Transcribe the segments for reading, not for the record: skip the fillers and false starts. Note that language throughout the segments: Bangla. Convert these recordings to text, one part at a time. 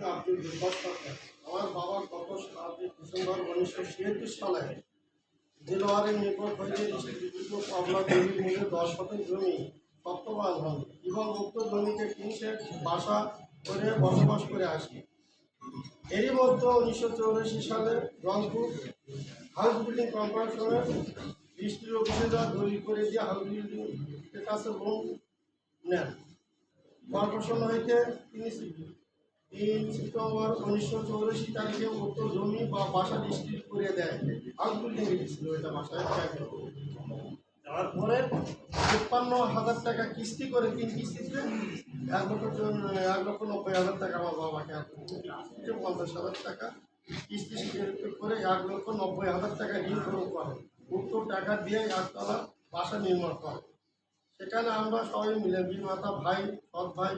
আব্দুল জব্বার সরকার। আমার বাবা গত 7 ডিসেম্বর 1976 সালে দিলওয়ারের নিকট হইতে ডিস্ট্রিক্ট পাবনা জমির মূল্যে 10 শতক জমি তত্ত্বাবধান হন এবং উক্ত জমিতে টিনশেড বাসা করে বসবাস করে আসি। এরই মধ্যে 1984 সালে রংপুর হাউস বিল্ডিং কর্পোরেশনের দৃষ্টির অফিসেরা দলিল করে দিয়ে হাউস বিল্ডিংয়ের কাছে লোন নেন। কর্পোরেশন হইতে 3 সেপ্টেম্বর 1984 তারিখে উক্ত জমি বা বাসা ডিস্ট্রিক্ট করে দেয়। হাউস বিল্ডিং ছিল এটা বাসায়। তারপরে ৫৩,০০০ টাকা কিস্তি করে 3 কিস্তিতে ১,৯০,০০০ টাকা আমার বাবাকে ৫০,০০০ টাকা কিস্তি করে ১,৯০,০০০ টাকা ঋণ গ্রহণ করে উক্ত টাকা দিয়ে একতলা বাসা নির্মাণ করে। সেখানে আমরা সবাই মিলে বিমাতা ভাই,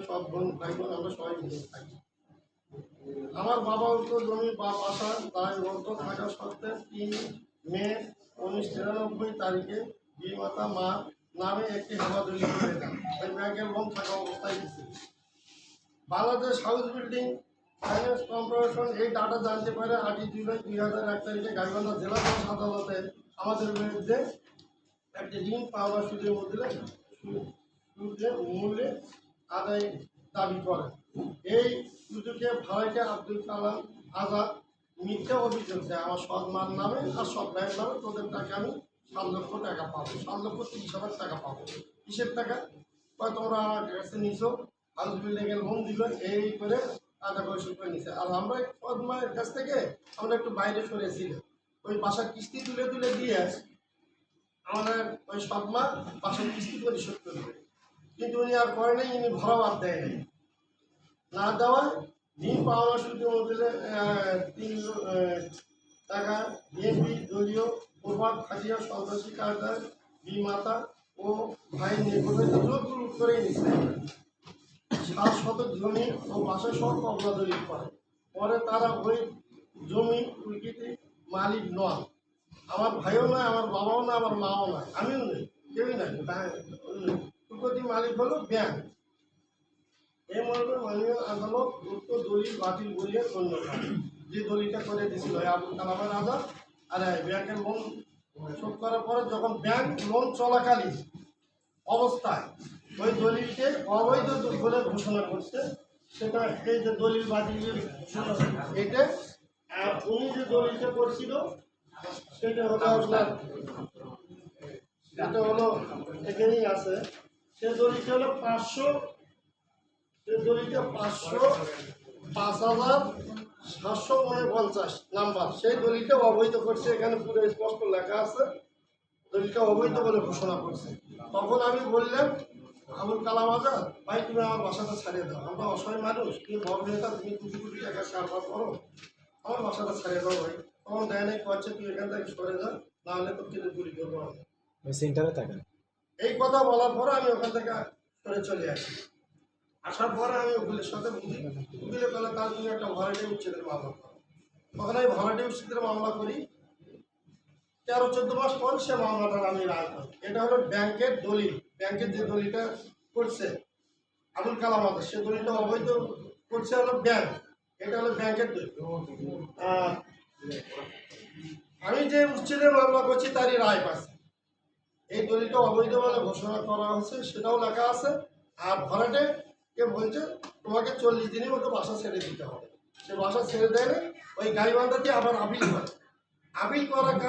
সৎ বোন, ভাই বোন আমরা সবাই মিলে থাকি। আমার বাবা উক্ত জমি বা বাসা দায়বদ্ধ থাকা সত্ত্বে ৩ মে 1993 তারিখে বিমাতা মা নামে একটি হেফাজত করে দেন। ওই ব্যাংকের লোন থাকা অবস্থায় দিচ্ছে। Bangladesh house building finance corporation এই ডাটা জানতে পারে ৮ জুলাই ২০০১ তারিখে গাইবান্ধা জেলা জজ আদালতে আমাদের বিরুদ্ধে একটি ঋণ পাওনা সুদের মূল্যে আদায় দাবি করে। এই সুযোগে ভাইকে আব্দুল কালাম আজাদ মিথ্যা অভিযোগ দেয় আমার সৎ মার নামে আর সৎ ভাইয়ের নামে তোদের টাকা আমি ৭ লক্ষ টাকা পাবো, ৭,৩০,০০০ টাকা পাবো। কিসের টাকা? তোমরা আমার কাছে নিছো, হাউস বিল্ডিংয়ের লোন দিল, এই করে টাকা পয়সা করে নিছে। আর আমরা সৎ মায়ের কাছ থেকে আমরা একটু বাইরে সরেছিলাম, ওই বাসার কিস্তি তুলে দিয়ে আমাদের ওই সৎ মা বাসার কিস্তি পরিশোধ করবে, কিন্তু উনি আর করে নাই, উনি ভরা বাদ দেয় নাই। না দেওয়ায় ঋণ পাওনা সুদের মধ্যে ৩ টাকা বিএনপি দলীয় প্রভাব খাটিয়া সন্ত্রাসী কায়দায় বিমাতা ও ভাই নির্ভর জোর করেই নিচ্ছে ৭ শতক জমি ও বাসা সহ কবজা দলিল করে। পরে তারা ওই জমি প্রকৃতি মালিক নয়, আমার ভাইও নয়, আমার বাবাও নয়, আমার মাও নয়, আমিও নই, কেউই নাই। প্রকৃতি মালিক হলো ব্যাংক। এই মর্মে মাননীয় আদালত উক্ত দলিল বাতিল বলিয়ে গণ্য করে। যে দলিলটা করে দিয়েছিল আবুল কালামের আজাদ আর ব্যাংকের লোন শোধ করার পরে যখন ব্যাংক লোন চলাকালীন অবস্থায় ওই দলিলকে অবৈধ বলে ঘোষণা করছে, সেটা এই যে দলিল বাতিলের এটা উনি যে দলিলটা করছিল সেটা হলো আপনার, এটা হলো এখানেই আছে। সে দলিলটা হলো ৫,০৫,৭49 নাম্বার। সেই দলিলটা অবৈধ করছে, এখানে পুরো স্পষ্ট লেখা আছে, দলিলটা অবৈধ বলে ঘোষণা করছে। তখন আমি বললাম আবুল কালাম আজাদ, ভাই তুমি আমার বাসাটা ছাড়িয়ে দাও, আমরা অসহায় মানুষ, তুমি বড় নেতা, তুমি কোটি কোটি টাকা কারবার করো, আমার বাসাটা ছাড়িয়ে দাও ভাই। তখন দেয় নাই, করছে তুই এখান থেকে সরে যা, নাহলে তো কেটে গুলি করবো। এই কথা বলার পরে আমি ওখান থেকে সরে চলে আসি। আসার পরে আমি উকিলের সাথে উকিলে বলে তার জন্য একটা ভরাটি উচ্ছেদের মামলা করো। তখন আমি ভরাটি উচ্ছেদের মামলা করি। 13-14 মাস পর সে মামলাটার আমি রায় পাই। এটা হলো ব্যাংকের দলিল। ব্যাংকের যে দলিলটা করছে আবুল কালাম আজাদ, সে দলিলটা অবৈধ করছে হলো ব্যাংক, এটা হলো ব্যাংকের দলিল। আমি যে উচ্ছেদের মামলা করছি তারই রায় পাচ্ছি। এই দলিলটা অবৈধ বলে ঘোষণা করা হয়েছে, সেটাও লেখা আছে। আর ভরাটে কে বলছে তোমাকে 40 দিনের মতো বাসা ছেড়ে দিতে হবে। সে বাসা ছেড়ে দেয় না, ওই গাইবান্ধাতে আবার আপিল করে। আপিল করার কারণে